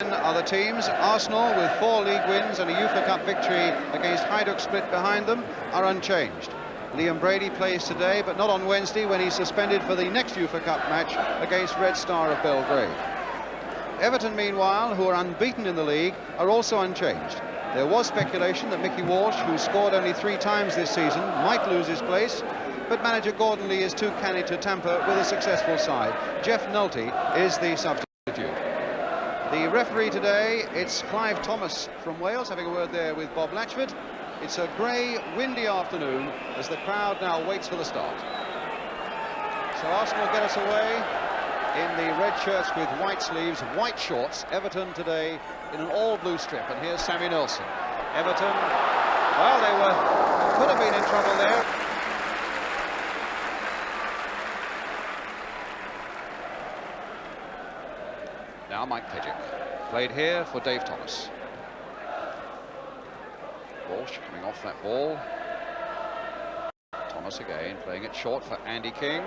Are the teams. Arsenal, with 4 league wins and a UEFA Cup victory against Hajduk Split behind them, are unchanged. Liam Brady plays today, but not on Wednesday, when he's suspended for the next UEFA Cup match against Red Star of Belgrade. Everton, meanwhile, who are unbeaten in the league, are also unchanged. There was speculation that Mickey Walsh, who scored only 3 times this season, might lose his place, but manager Gordon Lee is too canny to tamper with a successful side. Jeff Nulty is the substitute. The referee today, it's Clive Thomas from Wales, having a word there with Bob Latchford. It's a grey, windy afternoon as the crowd now waits for the start. So Arsenal get us away in the red shirts with white sleeves, white shorts. Everton today in an all-blue strip, and here's Sammy Nelson. Everton, well, they could have been in trouble there. Now Mike Pidgeck, played here for Dave Thomas. Walsh coming off that ball. Thomas again, playing it short for Andy King.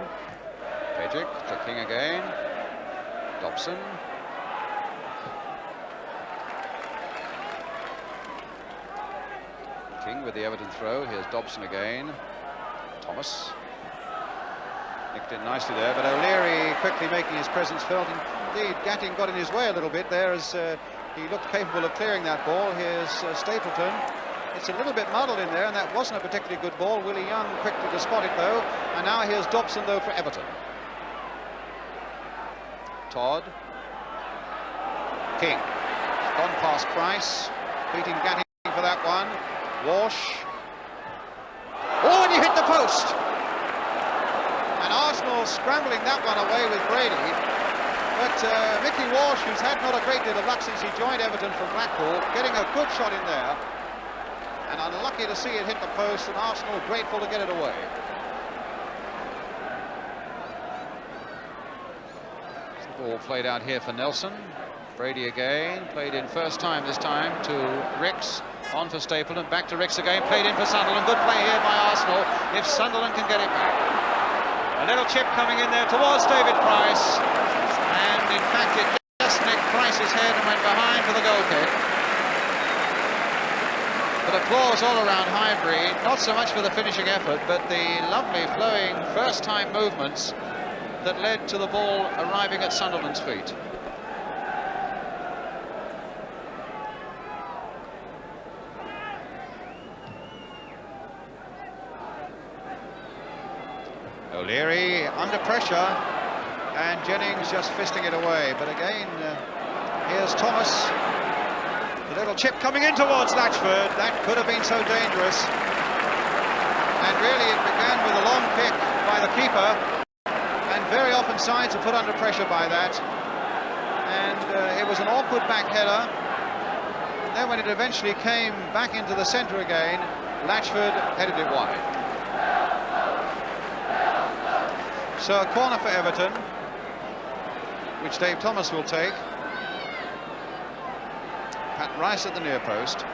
Pidgeck to King again. Dobson. King with the Everton throw. Here's Dobson again. Thomas. Nicked in nicely there, but O'Leary quickly making his presence felt. Indeed, Gatting got in his way a little bit there as he looked capable of clearing that ball. Here's Stapleton. It's a little bit muddled in there, and that wasn't a particularly good ball. Willie Young quickly to spot it, though. And now here's Dobson, though, for Everton. Todd. King. Gone past Price. Beating Gatting for that one. Walsh. Oh, and he hit the post! And Arsenal scrambling that one away with Brady. But Mickey Walsh, who's had not a great deal of luck since he joined Everton from Blackpool, getting a good shot in there. And unlucky to see it hit the post, and Arsenal grateful to get it away. The ball played out here for Nelson. Brady again, played in first time this time to Ricks. On for Stapleton, back to Ricks again, played in for Sunderland. Good play here by Arsenal, if Sunderland can get it back. A little chip coming in there towards David Price, and in fact it just nicked Price's head and went behind for the goal kick. But applause all around Highbury, not so much for the finishing effort, but the lovely flowing first time movements that led to the ball arriving at Sunderland's feet. O'Leary under pressure, and Jennings just fisting it away. But again, here's Thomas. The little chip coming in towards Latchford. That could have been so dangerous. And really it began with a long kick by the keeper, and very often sides are put under pressure by that. And it was an awkward back header. And then when it eventually came back into the centre again, Latchford headed it wide. So a corner for Everton, which Dave Thomas will take. Pat Rice at the near post.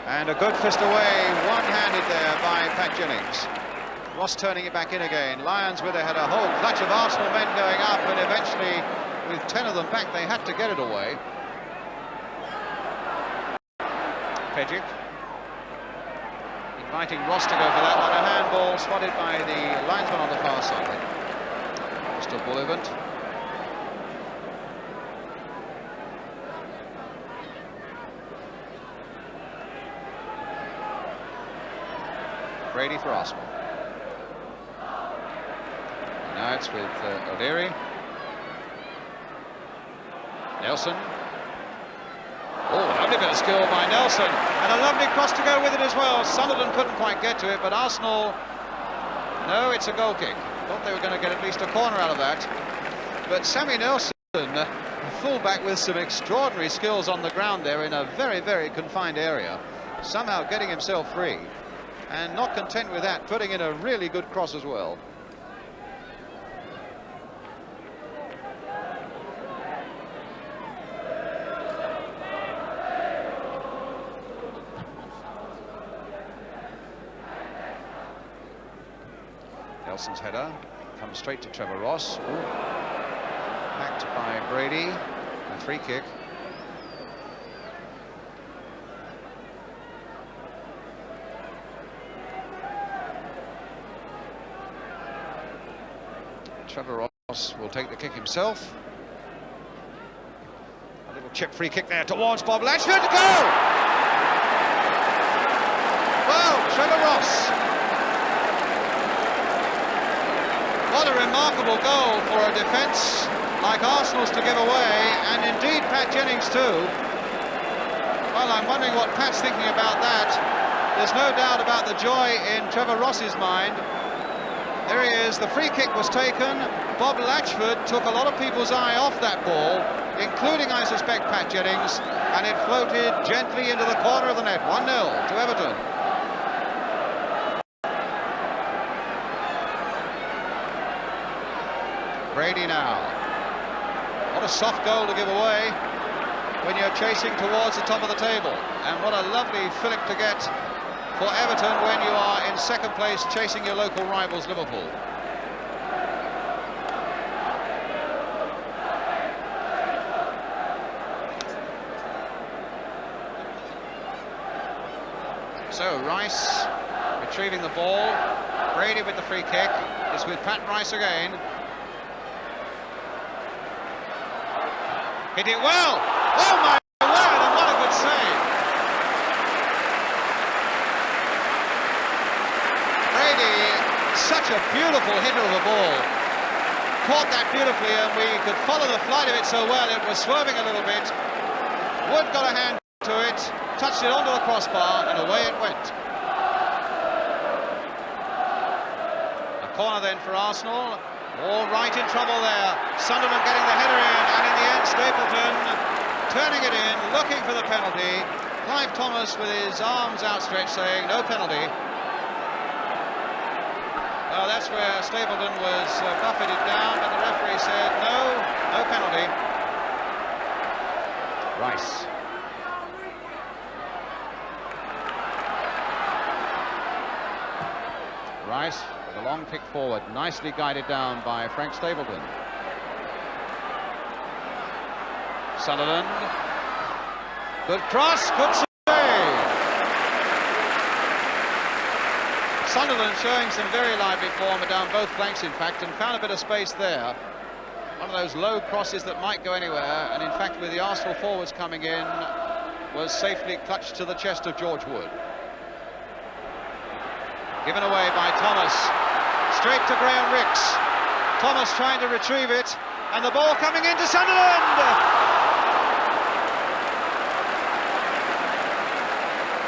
And a good fist away, one-handed there by Pat Jennings. Ross turning it back in again. Lions with it had a whole clutch of Arsenal men going up, and eventually, with 10 of them back, they had to get it away. Pidgeck. Inviting Ross to go for that one. A handball spotted by the linesman on the far side. Mr. Bullivant. Brady for Arsenal. And now it's with O'Leary. Nelson. Oh, lovely bit of skill by Nelson, and a lovely cross to go with it as well. Sunderland couldn't quite get to it, but Arsenal, no, it's a goal kick. Thought they were going to get at least a corner out of that. But Sammy Nelson, a fullback with some extraordinary skills on the ground there in a very, very confined area, somehow getting himself free, and not content with that, putting in a really good cross as well. Nelson's header comes straight to Trevor Ross. Ooh. Brady, a free kick. Trevor Ross will take the kick himself. A little chip free kick there towards Bob Latchford. Go! Well, Trevor Ross. What a remarkable goal for a defence like Arsenal's to give away, and indeed Pat Jennings too. Well, I'm wondering what Pat's thinking about that. There's no doubt about the joy in Trevor Ross's mind. There he is, the free kick was taken. Bob Latchford took a lot of people's eye off that ball, including, I suspect, Pat Jennings, and it floated gently into the corner of the net. 1-0 to Everton. Brady now. What a soft goal to give away when you're chasing towards the top of the table. And what a lovely fillip to get for Everton when you are in second place chasing your local rivals Liverpool. So Rice retrieving the ball. Brady with the free kick. It's with Pat Rice again. Hit it well. Oh my word, and what a good save. Brady, such a beautiful hitter of a ball. Caught that beautifully, and we could follow the flight of it so well. It was swerving a little bit. Wood got a hand to it, touched it onto the crossbar, and away it went. A corner then for Arsenal. All right in trouble there. Sunderland getting the header in, and in the end Stapleton turning it in, looking for the penalty. Clive Thomas with his arms outstretched saying no penalty. Well, that's where Stapleton was buffeted down, but the referee said no penalty. Rice. Rice with a long kick forward, nicely guided down by Frank Stapleton. Sunderland. Good cross, good save. Sunderland showing some very lively form down both flanks, in fact, and found a bit of space there. One of those low crosses that might go anywhere, and in fact, with the Arsenal forwards coming in, was safely clutched to the chest of George Wood. Given away by Thomas. Straight to Graham Rix. Thomas trying to retrieve it, and the ball coming into Sunderland!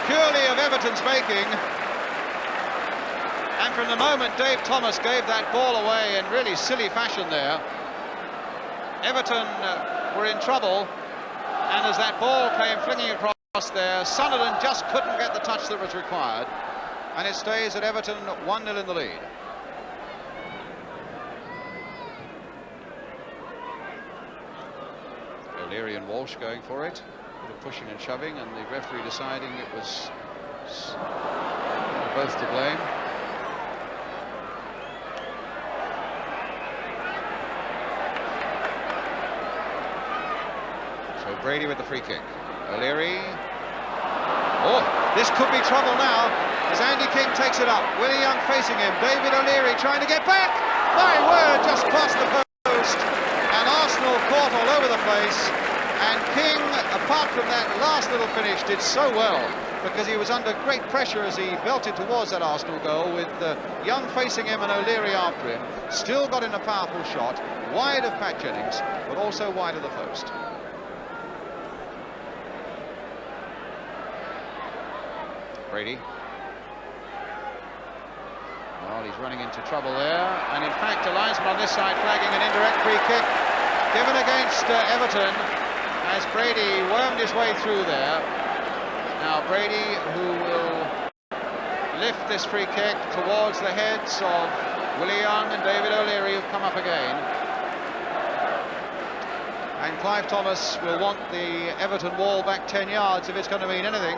Purely of Everton's making. And from the moment Dave Thomas gave that ball away in really silly fashion there, Everton were in trouble, and as that ball came flinging across there, Sunderland just couldn't get the touch that was required. And it stays at Everton 1-0 in the lead. O'Leary and Walsh going for it. A bit of pushing and shoving, and the referee deciding it was both to blame. So Brady with the free kick. O'Leary. Oh, this could be trouble now, as Andy King takes it up. Willie Young facing him. David O'Leary trying to get back. My word, just past the post. And Arsenal caught all over the place. And King, apart from that last little finish, did so well, because he was under great pressure as he belted towards that Arsenal goal, with Young facing him and O'Leary after him. Still got in a powerful shot, wide of Pat Jennings, but also wide of the post. Brady. Well, he's running into trouble there, and in fact a linesman on this side flagging an indirect free kick given against Everton, as Brady wormed his way through there. Now Brady, who will lift this free kick towards the heads of Willie Young and David O'Leary, who've come up again. And Clive Thomas will want the Everton wall back 10 yards if it's going to mean anything.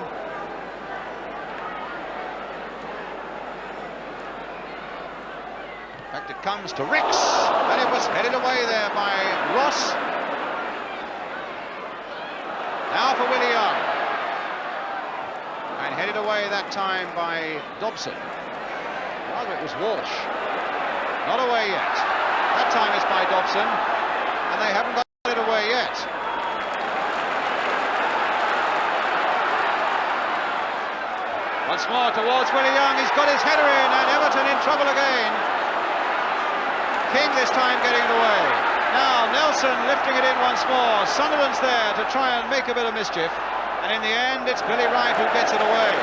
In fact, it comes to Rix, and it was headed away there by Ross, for Willie Young. And headed away that time by Dobson. Rather, it was Walsh. Not away yet. That time it's by Dobson. And they haven't got it away yet. Once more towards Willie Young, he's got his header in, and Everton in trouble again. King this time getting it away. Now Nelson lifting it in once more. Sunderland's there to try and make a bit of mischief, and in the end it's Billy Wright who gets it away.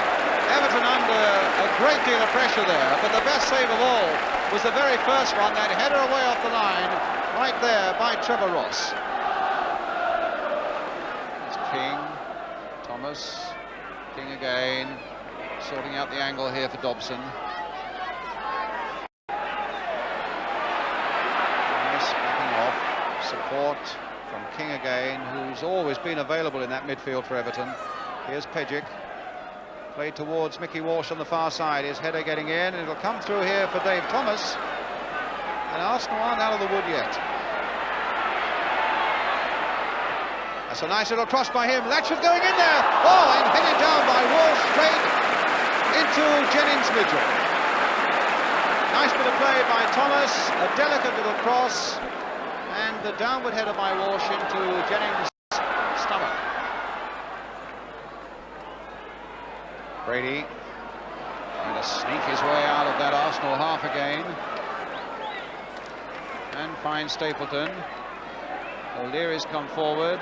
Everton under a great deal of pressure there, but the best save of all was the very first one, that header away off the line, right there by Trevor Ross. It's King, Thomas, King again. Sorting out the angle here for Dobson. Nice backing off. Support from King again, who's always been available in that midfield for Everton. Here's Pejic. Played towards Mickey Walsh on the far side. His header getting in, and it'll come through here for Dave Thomas. And Arsenal aren't out of the wood yet. That's a nice little cross by him. Latchford going in there. Oh, and headed down by Walsh straight into Jennings Mitchell. Nice bit of play by Thomas, a delicate little cross, and the downward header by Walsh into Jennings' stomach. Brady trying to sneak his way out of that Arsenal half again, and finds Stapleton. O'Leary's come forward.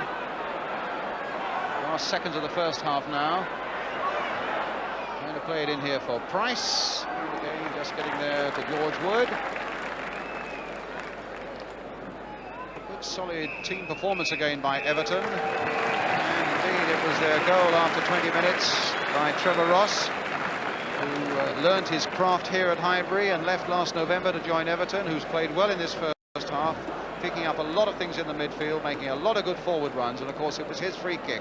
Last seconds of the first half now. Trying to play it in here for Price. Again, just getting there to George Wood. Good solid team performance again by Everton. And indeed it was their goal after 20 minutes by Trevor Ross, who learnt his craft here at Highbury and left last November to join Everton, who's played well in this first half, picking up a lot of things in the midfield, making a lot of good forward runs, and of course it was his free kick,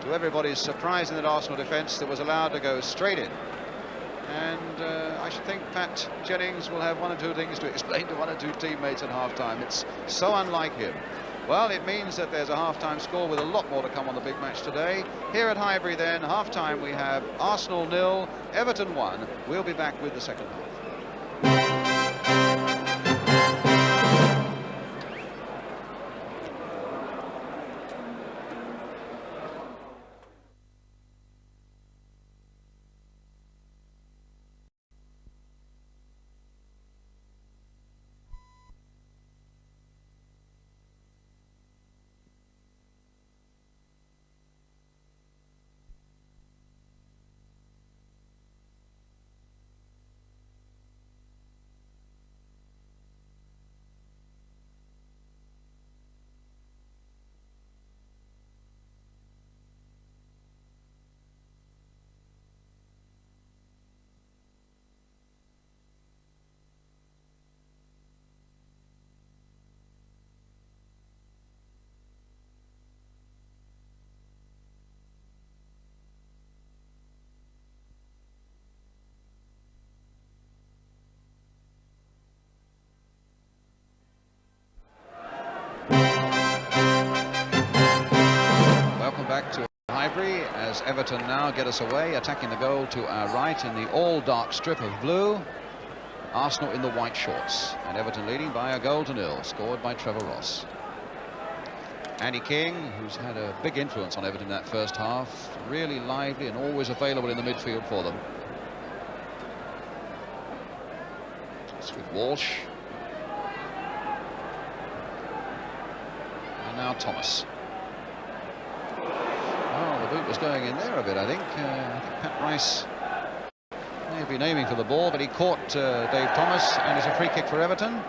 to everybody's surprise in that Arsenal defence, that was allowed to go straight in. And I should think Pat Jennings will have one or two things to explain to one or two teammates at half-time. It's so unlike him. Well, it means that there's a half-time score with a lot more to come on the big match today. Here at Highbury then, half-time we have Arsenal 0, Everton 1. We'll be back with the second half. Back to Highbury as Everton now get us away, attacking the goal to our right in the all-dark strip of blue. Arsenal in the white shorts, and Everton leading by a goal to nil, scored by Trevor Ross. Andy King, who's had a big influence on Everton in that first half, really lively and always available in the midfield for them. It's with Walsh. And now Thomas. Oh, the boot was going in there a bit, I think. Pat Rice may have been aiming for the ball, but he caught Dave Thomas, and it's a free kick for Everton.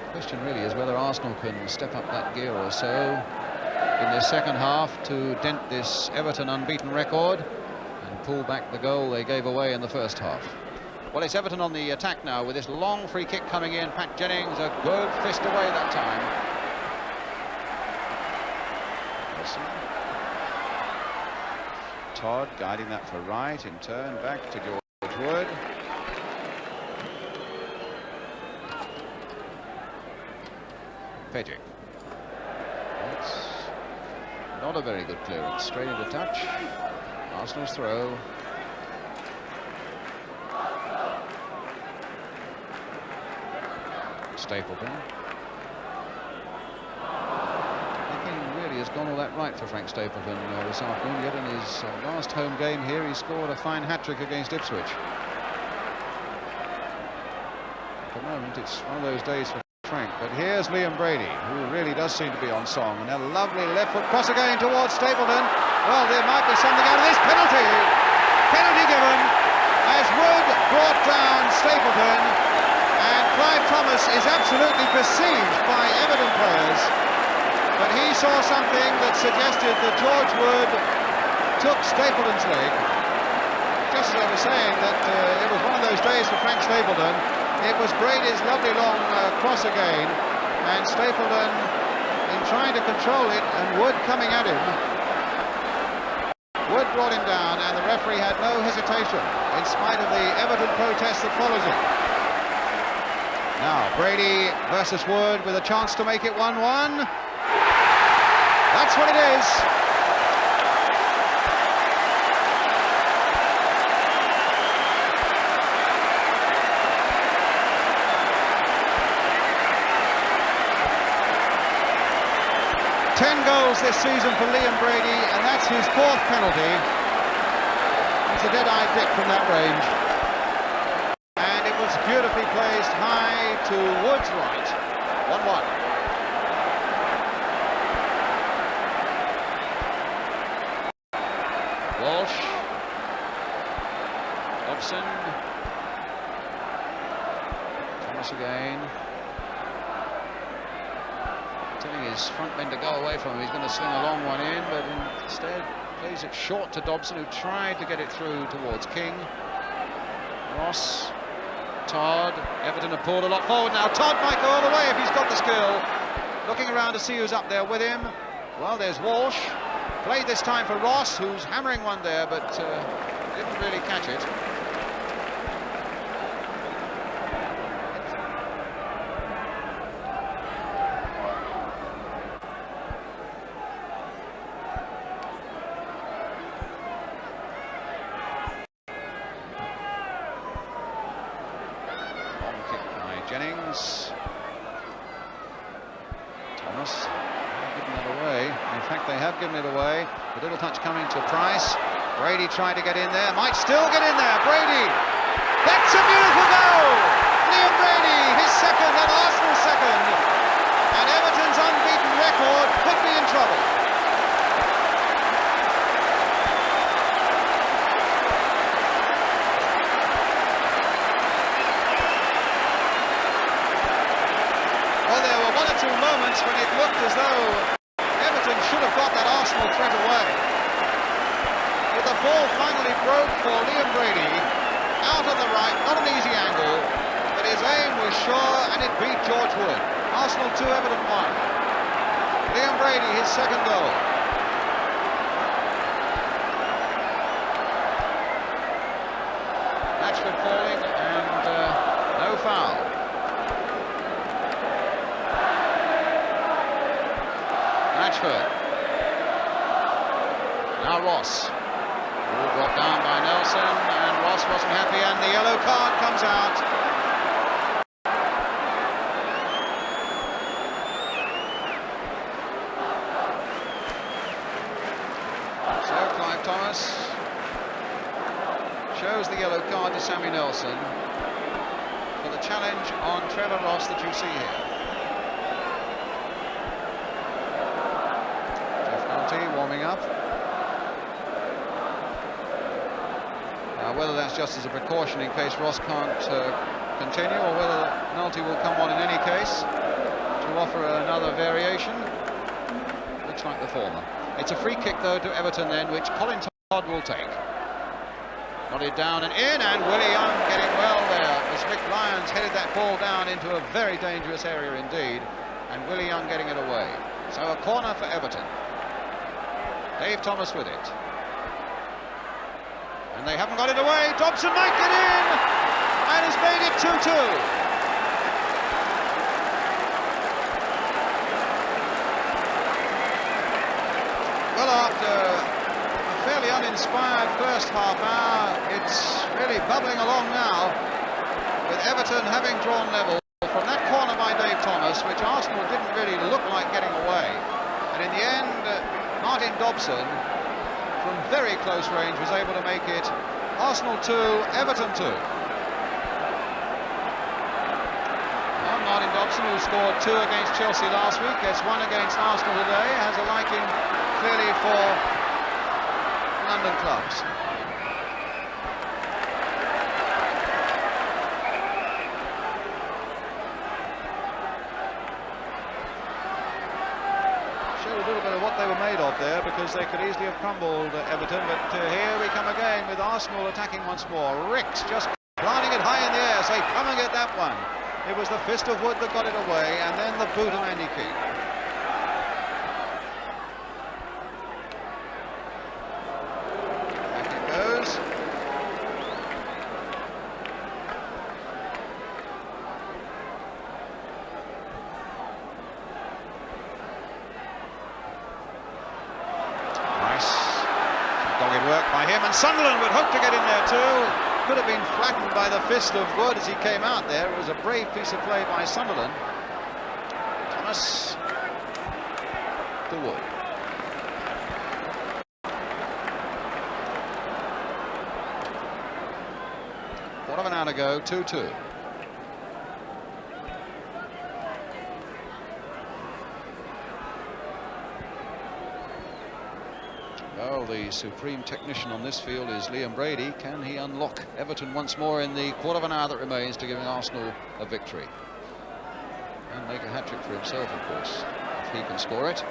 The question really is whether Arsenal can step up that gear or so in their second half to dent this Everton unbeaten record and pull back the goal they gave away in the first half. Well, it's Everton on the attack now with this long free kick coming in. Pat Jennings, a good fist away that time. Todd guiding that for right, in turn back to George Wood. Pejic. It's not a very good clearance. Straight into touch. Arsenal's throw. Stapleton. Nothing really has gone all that right for Frank Stapleton this afternoon. Yet in his last home game here, he scored a fine hat-trick against Ipswich. At the moment, it's one of those days for Frank. But here's Liam Brady, who really does seem to be on song. And a lovely left foot cross again towards Stapleton. Well, there might be something out of this penalty. Penalty given as Wood brought down Stapleton. And Clive Thomas is absolutely besieged by Everton players. But he saw something that suggested that George Wood took Stapleton's leg. Just as I was saying, that it was one of those days for Frank Stapleton. It was Brady's lovely long cross again, and Stapleton in trying to control it, and Wood coming at him. Wood brought him down, and the referee had no hesitation, in spite of the Everton protest that follows it. Now, Brady versus Wood with a chance to make it 1-1. That's what it is. Goals this season for Liam Brady, and that's his 4th penalty. It's a dead-eye bit from that range, and it was beautifully placed high to Wood's right. 1-1. Walsh, Dobson, Thomas again. Telling his front men to go away from him. He's going to sling a long one in, but instead plays it short to Dobson, who tried to get it through towards King. Ross, Todd. Everton have pulled a lot forward now. Todd might go all the way if he's got the skill. Looking around to see who's up there with him. Well, there's Walsh. Played this time for Ross, who's hammering one there, but didn't really catch it. Jennings. Thomas. Given that away. In fact, they have given it away. A little touch coming to Price. Brady tried to get in there. Might still get in there. Brady. That's a beautiful goal. Liam Brady, his second and Arsenal's second. And Everton's unbeaten record could be in trouble. Moments when it looked as though Everton should have got that Arsenal threat away. But the ball finally broke for Liam Brady out on the right, not an easy angle, but his aim was sure and it beat George Wood. Arsenal 2, Everton 1. Liam Brady, his second goal. Latchford falling and no foul. Now Ross. All brought down by Nelson, and Ross wasn't happy, and the yellow card comes out. So Clive Thomas shows the yellow card to Sammy Nelson for the challenge on Trevor Ross that you see here. Warming up. Now, whether that's just as a precaution in case Ross can't continue, or whether Nulty will come on in any case to offer another variation, looks like the former. It's a free kick, though, to Everton then, which Colin Todd will take. Nodded down and in, and Willie Young getting well there as Mick Lyons headed that ball down into a very dangerous area indeed, and Willie Young getting it away. So a corner for Everton. Dave Thomas with it. And they haven't got it away. Dobson might get in and has made it 2-2. inspired first half hour. It's really bubbling along now, with Everton having drawn level from that corner by Dave Thomas, which Arsenal didn't really look like getting away. And in the end, Martin Dobson, from very close range, was able to make it Arsenal 2, Everton 2. Well, Martin Dobson, who scored 2 against Chelsea last week, gets 1 against Arsenal today, has a liking clearly for London clubs. Showed a little bit of what they were made of there, because they could easily have crumbled Everton, but here we come again with Arsenal attacking once more. Ricks just planting it high in the air, say, come and get that one. It was the fist of Wood that got it away, and then the boot of Andy Keane. Back it goes. Dogged work by him, and Sunderland would hope to get in there too. Could have been flattened by the fist of Wood as he came out there. It was a brave piece of play by Sunderland. Thomas to Wood. Quarter of an hour to go, 2-2. Well, the supreme technician on this field is Liam Brady. Can he unlock Everton once more in the quarter of an hour that remains to giving Arsenal a victory? And make a hat-trick for himself, of course, if he can score it.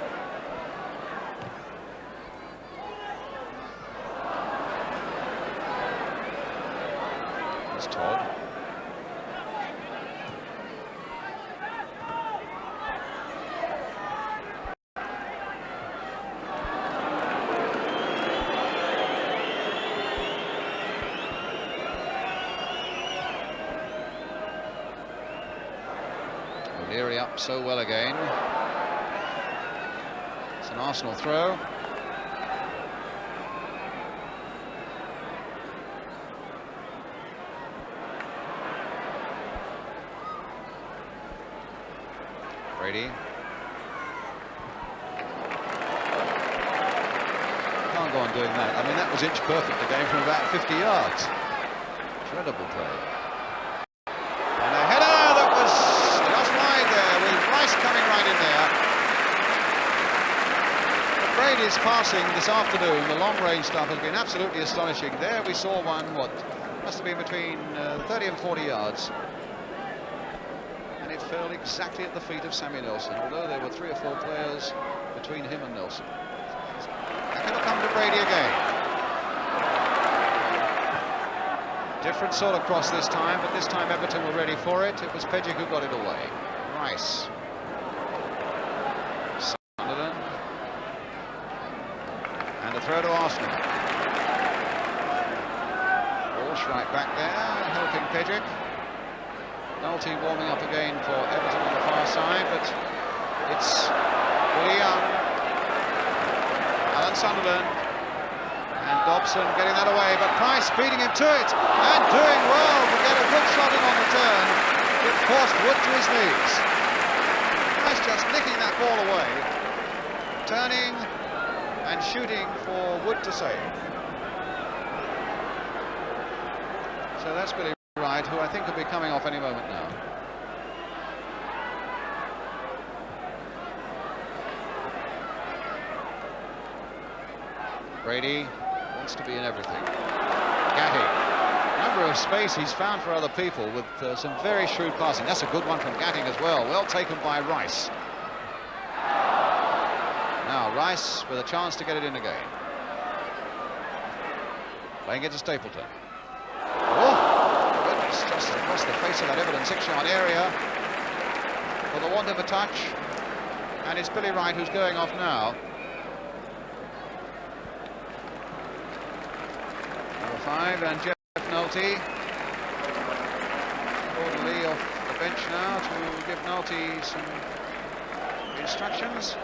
There's Todd. O'Leary up so well again. It's an Arsenal throw. Brady. Can't go on doing that. I mean, that was inch perfect again from about 50 yards. Incredible play. And a header that was just wide there, with Rice coming right in there. But Brady's passing this afternoon, the long-range stuff, has been absolutely astonishing. There we saw one, what, must have been between 30 and 40 yards. And it fell exactly at the feet of Sammy Nelson, although there were 3 or 4 players between him and Nelson. And it'll come to Brady again. Different sort of cross this time, but this time Everton were ready for it. It was Pejic who got it away. Rice. Sunderland. And a throw to Arsenal. Walsh right back there, helping Pejic. Nolte warming up again for Everton on the far side, but it's Willie Young, Alan Sunderland, and Dobson getting that away, but Price beating him to it, and doing well to get a good shot in on the turn. It forced Wood to his knees. Price just nicking that ball away, turning and shooting for Wood to save. So that's Billy Wright, who I think will be coming off any moment now. Brady wants to be in everything. Gatting. Number of space he's found for other people with some very shrewd passing. That's a good one from Gatting as well. Well taken by Rice. Now Rice with a chance to get it in again. Playing it to Stapleton. Oh, goodness, just across the face of that Everton 6-yard area for the want of a touch. And it's Billy Wright who's going off now. Number 5, and Jeff Nolte orderly off the bench now to give Nolte some instructions.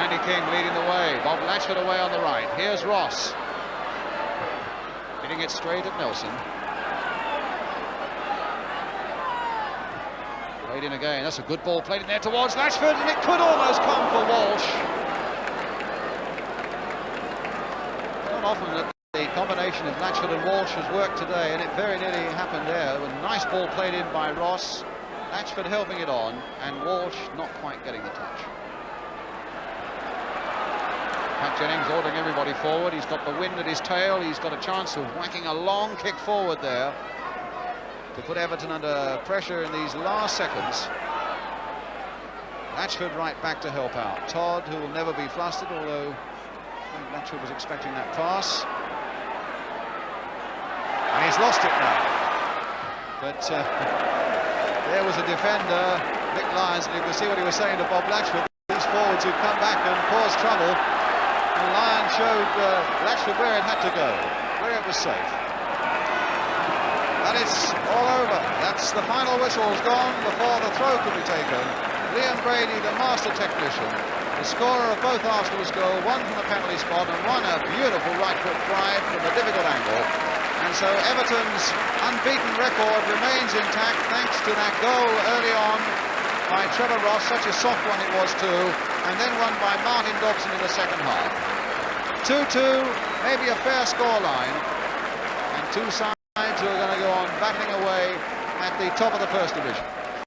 Andy King leading the way. Bob Latchford away on the right. Here's Ross. Hitting it straight at Nelson. Played in again. That's a good ball played in there towards Latchford, and it could almost come for Walsh. Not often that the combination of Latchford and Walsh has worked today, and it very nearly happened there. A nice ball played in by Ross. Latchford helping it on, and Walsh not quite getting the touch. Pat Jennings ordering everybody forward. He's got the wind at his tail. He's got a chance of whacking a long kick forward there to put Everton under pressure in these last seconds. Latchford right back to help out. Todd, who will never be flustered, although I think Latchford was expecting that pass. And he's lost it now. But there was a defender, Nick Lyons, and you can see what he was saying to Bob Latchford. These forwards who'd come back and caused trouble. And Lyons showed Latchford where it had to go, where it was safe. And it's all over. That's the final whistle's gone before the throw could be taken. Liam Brady, the master technician, the scorer of both Arsenal's goal, one from the penalty spot and one a beautiful right foot drive from a difficult angle. And so Everton's unbeaten record remains intact thanks to that goal early on by Trevor Ross, such a soft one it was too, and then one by Martin Dobson in the second half. 2-2, maybe a fair scoreline, and two sides who are going to go on battling away at the top of the First Division.